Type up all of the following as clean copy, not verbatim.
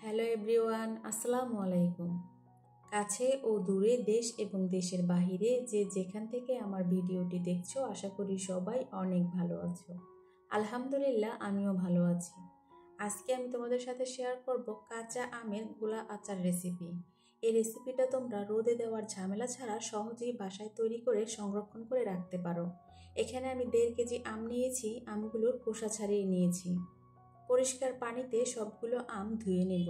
Hello everyone, আসসালামু আলাইকুম। কাছে ও দূরে, দেশ এবং দেশের বাহিরে যে যেখান থেকে আমার ভিডিওটি দেখছো, আশা করি সবাই অনেক ভালো আছো। আলহামদুলিল্লাহ, আমিও ভালো আছি। আজকে আমি তোমাদের সাথে শেয়ার করব কাঁচা আমের গোলা আচার রেসিপি। এই রেসিপিটা তোমরা রোদে দেওয়ার ঝামেলা ছাড়া সহজেই বাসায় তৈরি করে সংরক্ষণ করে রাখতে পারো। এখানে আমি 1.5 কেজি আম নিয়েছি। আমগুলোর খোসা ছাড়িয়ে নিয়েছি। পরিষ্কার পানিতে সবগুলো আম ধুয়ে নেব।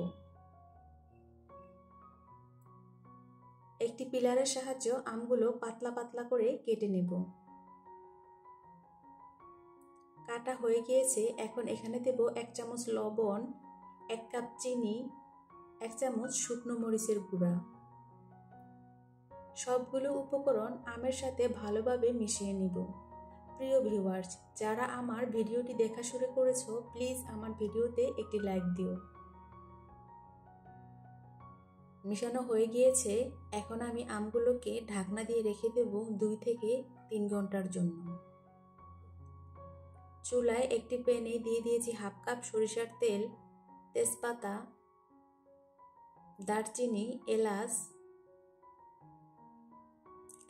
একটি পিলারের সাহায্যে আমগুলো পাতলা পাতলা করে কেটে নেব। কাটা হয়ে গিয়েছে। এখন এখানে দেব 1 চামচ লবণ, 1 কাপ চিনি, 1 চামচ শুকনো মরিচের গুঁড়া। সবগুলো উপকরণ আমের সাথে ভালোভাবে মিশিয়ে নিব। প্রিয় ভিউয়ার্স, যারা আমার ভিডিওটি দেখা শুরু করেছো, প্লিজ আমার ভিডিওতে একটি লাইক দিও। মিশানো হয়ে গিয়েছে। এখন আমি আমগুলোকে ঢাকনা দিয়ে রেখে দেব 2 থেকে 3 ঘন্টার জন্য। চুলায় একটি প্যানে দিয়ে দিয়েছি 1/2 কাপ সরিষার তেল, তেজপাতা, দারচিনি, এলাচ।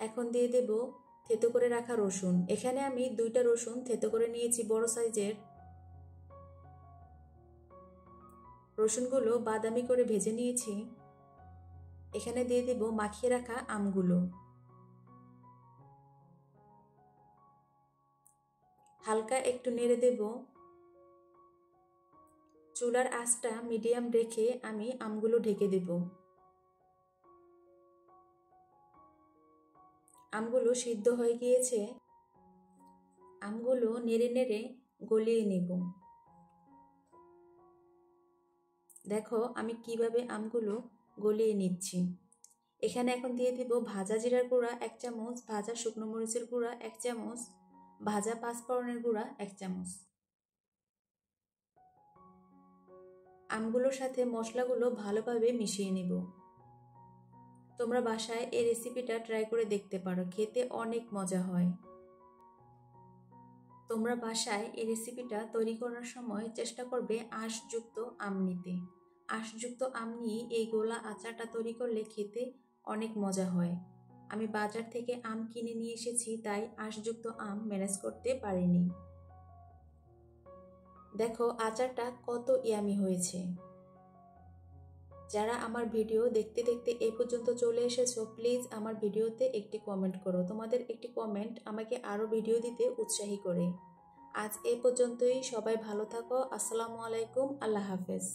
এখন দিয়ে দেব থেতো করে রাখা রসুন। এখানে আমি 2টা রসুন থেতো করে নিয়েছি, বড় সাইজের। রসুনগুলো বাদামি করে ভেজে নিয়েছি। এখানে দিয়ে দেব মাখিয়ে রাখা আমগুলো। হালকা একটু নেড়ে দেব। চুলার আঁচটা মিডিয়াম রেখে আমি আমগুলো ঢেকে দেব। আমগুলো সিদ্ধ হয়ে গিয়েছে। আমগুলো নেড়ে নেড়ে গলিয়ে নেব। দেখো আমি কিভাবে আমগুলো গলিয়ে নিচ্ছি। এখানে এখন দিয়ে দেব ভাজা জিরার গুঁড়া 1 চামচ, ভাজা শুকনো মরিচের গুঁড়া 1 চামচ, ভাজা পাঁচফোড়নের গুঁড়া 1 চামচ। আমগুলোর সাথে মশলাগুলো ভালোভাবে মিশিয়ে নেব। তোমরা বাসায় এই রেসিপিটা ট্রাই করে দেখতে পারো, খেতে অনেক মজা হয়। তোমরা বাসায় এই রেসিপিটা তৈরি করার সময় চেষ্টা করবে আঁশযুক্ত আম নিতে। আঁশযুক্ত আম নিয়ে এই গোলা আচারটা তৈরি করলে খেতে অনেক মজা হয়। আমি বাজার থেকে আম কিনে নিয়ে এসেছি, তাই আঁশযুক্ত আম ম্যানেজ করতে পারিনি। দেখো আচারটা কত ইয়ামি হয়েছে। যারা আমার ভিডিও দেখতে দেখতে এই পর্যন্ত চলে এসেছো, প্লিজ আমার ভিডিওতে একটি কমেন্ট করো। তোমাদের একটি কমেন্ট আমাকে আরও ভিডিও দিতে উৎসাহী করে। আজ এই পর্যন্তই। সবাই ভালো থাকো। আসসালামু আলাইকুম। আল্লাহ হাফেজ।